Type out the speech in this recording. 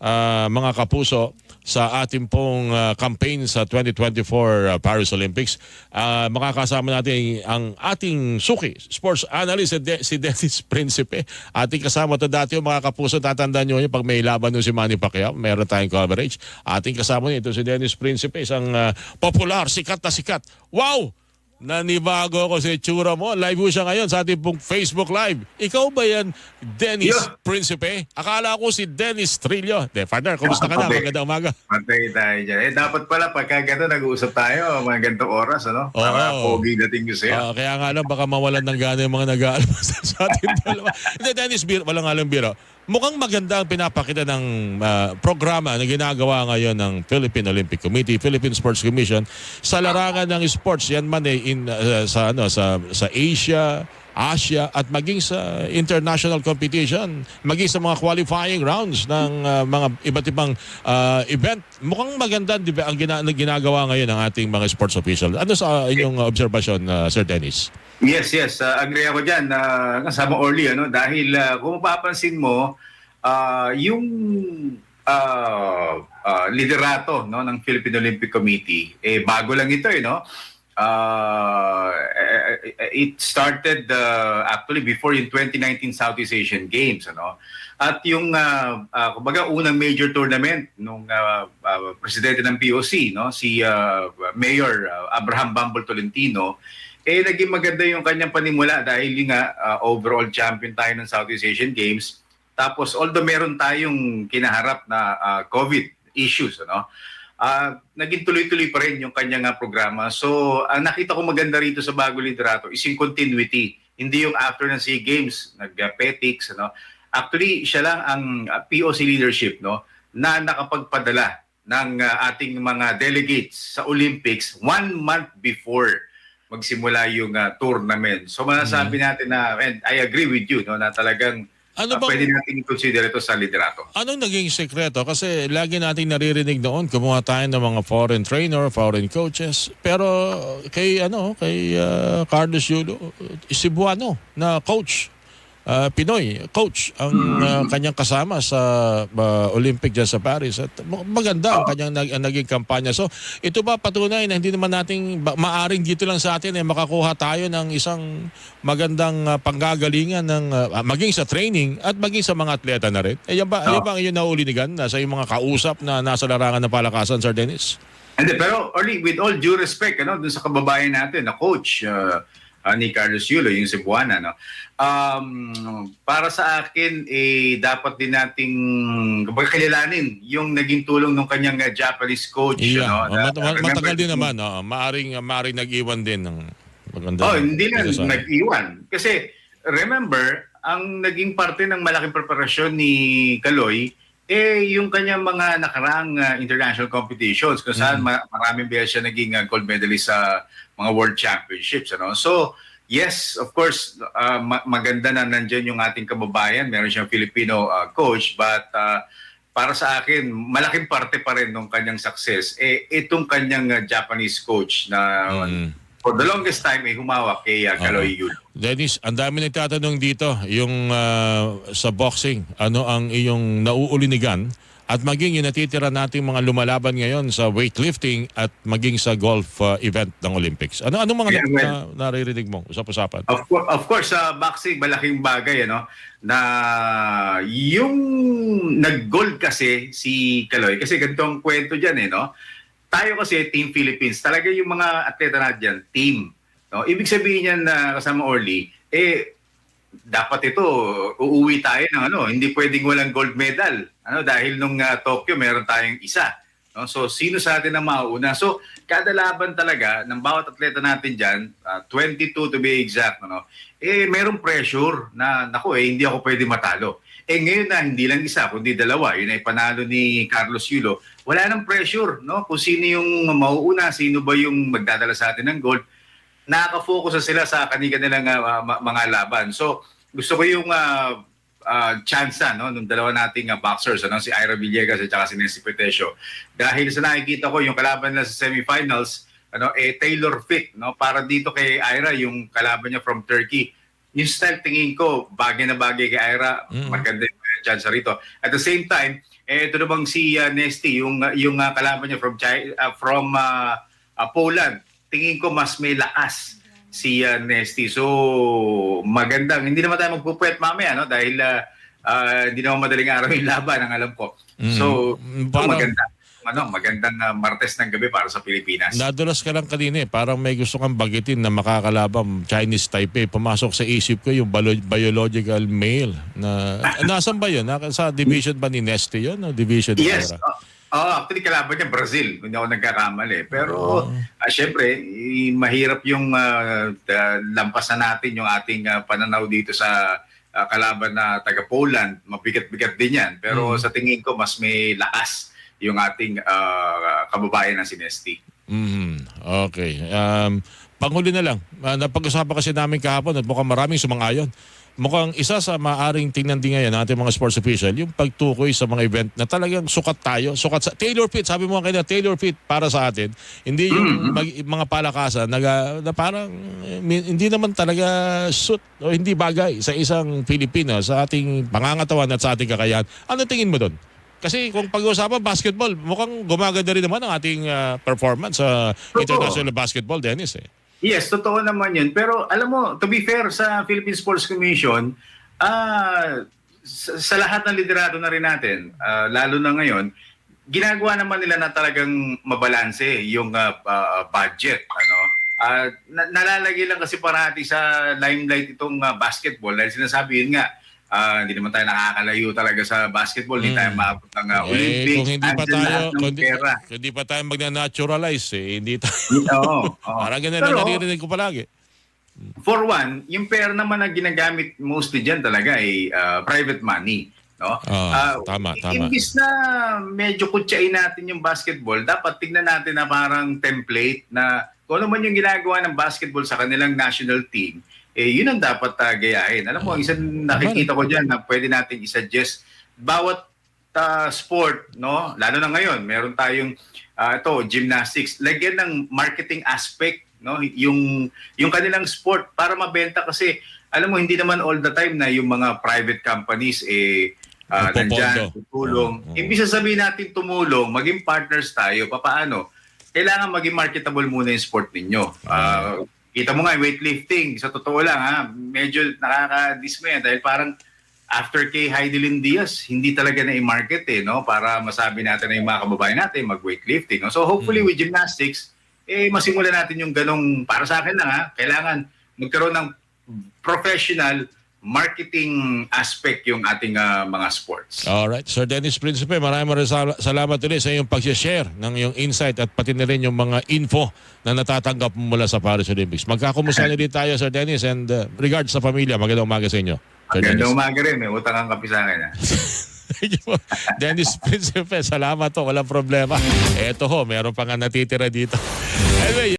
mga kapuso sa ating pong campaign sa 2024 Paris Olympics. Makakasama natin ang ating suki, sports analyst si Dennis Principe. Ating kasama to dati yung mga kapuso, tatandaan nyo yun pag may laban nun si Manny Pacquiao, meron tayong coverage. Ating kasama nito si Dennis Principe, isang popular, sikat na sikat. Wow! Nanibago ako sa itsura mo. Live mo siya ngayon sa ating pong Facebook Live. Ikaw ba yan, Dennis Principe? Akala ko si Dennis Trillo. Partner, kumusta ka na? Magandang umaga. Patay tayo dyan. Dapat pala pagka gano'n nag-uusap tayo mga ganitong oras, ano? Para pogi dating ko sa'yo. Kaya nga lang, baka mawalan ng gana yung mga nag-aalmas sa ating dalawa. Hindi, Dennis, walang alam biro. Mukhang maganda ang pinapakita ng programa na ginagawa ngayon ng Philippine Olympic Committee, Philippine Sports Commission sa larangan ng sports. Yan man sa Asia at maging sa international competition, maging sa mga qualifying rounds ng mga iba't ibang event. Mukhang maganda ang ginagawa ngayon ng ating mga sports officials. Ano sa inyong obserbasyon, Sir Dennis? Yes. Agree ako dyan. Kasama Orly, ano? Dahil kung mapapansin mo, yung liderato, no, ng Philippine Olympic Committee, bago lang ito, no? It started actually before yung 2019 Southeast Asian Games, ano? At yung kumbaga unang major tournament nung presidente ng POC, no, si Mayor Abraham Bambol Tolentino, naging maganda yung kanyang panimula dahil yung overall champion tayo ng Southeast Asian Games. Tapos although meron tayong kinaharap na COVID issues, ano, naging tuloy-tuloy pa rin yung kanyang programa. So, ang nakita ko maganda rito sa bago liderato is yung continuity. Hindi yung after ng SEA Games, nag-petics, ano. Actually, siya lang ang POC leadership, no, na nakapagpadala ng ating mga delegates sa Olympics 1 month before magsimula yung tournament. So masasabi natin na, and I agree with you, no, na talagang pwede natin i-consider ito sa liderato. Anong naging sekreto? Kasi lagi nating naririnig noon, kumuha tayo ng mga foreign trainer, foreign coaches. Pero kay Carlos Yulo, Cebuano na coach, Pinoy coach ang kanyang kasama sa Olympic dyan sa Paris. At maganda ang kanyang naging kampanya. So ito ba patunay na hindi naman nating maaring dito lang sa atin makakuha tayo ng isang magandang panggagalingan ng maging sa training at maging sa mga atleta na rin? Yan ba ang inyong naulinigan sa iyong mga kausap na nasa larangan ng palakasan, Sir Dennis? Hindi, pero Orly, with all due respect, ano, dun sa kababayan natin na coach ni Carlos Yulo, yung Cebuana, no? Para sa akin, dapat din nating kilalanin yung naging tulong ng kanyang Japanese coach. Yeah. Matagal din naman. Maaring nag-iwan din ng maganda. Hindi na nag-iwan. Kasi, remember, ang naging parte ng malaking preparasyon ni Kaloy, yung kanyang mga nakaraang international competitions kung saan maraming beses siya naging gold medalist sa mga world championships, ano. So yes, of course, maganda na nandiyan yung ating kababayan, meron siyang Filipino coach, but para sa akin malaking parte pa rin ng kanyang success itong kanyang Japanese coach na for the longest time humawak kay Kaloy Yulo. Dennis, ang dami nagtatanong dito yung sa boxing, ano ang iyong nauulinigan at maging yung natitira nating mga lumalaban ngayon sa weightlifting at maging sa golf event ng Olympics. Ano mga naririnig mo? Usap-usapan. Of course, sa boxing, malaking bagay, ano, na yung nag-gold kasi si Kaloy, kasi ganito ang kwento dyan, no? Tayo kasi, Team Philippines, talaga yung mga atleta na dyan, team. No? Ibig sabihin yan na kasama Orly, dapat ito, uuwi tayo ng hindi pwedeng walang gold medal. Dahil nung Tokyo, meron tayong isa. No? So, sino sa atin ang mauuna? So, kada laban talaga ng bawat atleta natin dyan, 22 to be exact, merong pressure na, hindi ako pwede matalo. Ngayon na, hindi lang isa, kundi dalawa. Yun ay panalo ni Carlos Yulo. Wala nang pressure, no? Kung sino yung mauuna, sino ba yung magdadala sa atin ng gold. Nakaka-focus na sila sa kanilang mga laban. So, gusto ko yung chance nung dalawa nating boxers, si Ira Villegas at saka si Nancy Petesio. Dahil sa nakikita ko, yung kalaban nila sa semifinals, tailor fit, no? Para dito kay Ira, yung kalaban niya from Turkey. Yung style, tingin ko, bagay na bagay kay Ira, maganda yung chance rito. At the same time, ito namang si Nesty, yung kalaban niya from Poland. Tingin ko mas may lakas si Nesty. So magandang, hindi naman tayo magpupwet mamaya, no? Dahil hindi naman madaling araw yung laban, ang alam ko. So magandang Martes ng gabi para sa Pilipinas. Nadulas ka lang kanina parang may gusto kang bagitin na makakalabang Chinese Taipei. Pumasok sa isip ko yung biological male. Nasaan ba yun? Sa division ba ni Nesty yun? Division Yes. era? Actually, kalaban niya Brazil, hindi ako nagkakamali. Pero syempre, mahirap yung lampasan natin yung ating pananaw dito sa kalaban na taga-Poland. Mabigat-bigat din yan. Pero sa tingin ko, mas may lakas yung ating kababayan na si Nesty. Okay. Panghuli na lang. Napag-usapan kasi namin kahapon at mukhang maraming sumang-ayon. Mukhang isa sa maaring tingnan din ngayon ng ating mga sports official, yung pagtukoy sa mga event na talagang sukat tayo. Sukat sa tailor fit. Sabi mo kanina, tailor fit para sa atin. Hindi yung mga palakasan na parang hindi naman talaga suit o hindi bagay sa isang Pilipino, sa ating pangangatawan at sa ating kakayahan. Ano tingin mo doon? Kasi kung pag-uusapan basketball, mukhang gumaganda rin naman ang ating performance sa international basketball, Dennis. Yes, totoo naman yun. Pero alam mo, to be fair sa Philippine Sports Commission, sa lahat ng liderato na rin natin, lalo na ngayon, ginagawa naman nila na talagang mabalanse yung budget. Nalalagay lang kasi parati sa limelight itong basketball dahil sinasabi yun nga, hindi naman tayo nakakalayo talaga sa basketball, hindi tayo maabot ng Olympics. Kung hindi pa tayo magna-naturalize, hindi tayo. Parang ganun na naririnig ko palagi. For one, yung pera naman na ginagamit mostly dyan talaga ay private money. No? Tama. Imbis na medyo kutsain natin yung basketball, dapat tignan natin na parang template na kung ano man yung ginagawa ng basketball sa kanilang national team, yun ang dapat gayahin. Alam mo, isang nakikita ko dyan na pwede natin i-suggest bawat sport, no? Lalo na ngayon, meron tayong gymnastics. Lagyan ng marketing aspect, no? Yung kanilang sport para mabenta kasi alam mo, hindi naman all the time na yung mga private companies nandyan, tutulong. Ibig sabihin natin tumulong, maging partners tayo, papaano? Kailangan maging marketable muna yung sport ninyo. Kita mo nga, weightlifting, sa totoo lang, medyo nakaka-dismay dahil parang after kay Heidelin Diaz, hindi talaga na i-market no? Para masabi natin na yung mga kababayan natin mag-weightlifting. No? So hopefully with gymnastics, masimulan natin yung ganong, para sa akin lang, kailangan magkaroon ng professional marketing aspect yung ating mga sports. Alright. Sir Dennis Principe, maraming salamat ulit sa iyong pag-share ng iyong insight at pati na rin yung mga info na natatanggap mula sa Paris Olympics. Magkakumusta ulit tayo, Sir Dennis, and regards sa pamilya. Magandang umaga sa inyo. Magandang umaga rin. May utang ang kape sa akin. Thank you. Dennis Principe, salamat to. Walang problema. Eto ho, meron pa nga natitira dito. Anyway,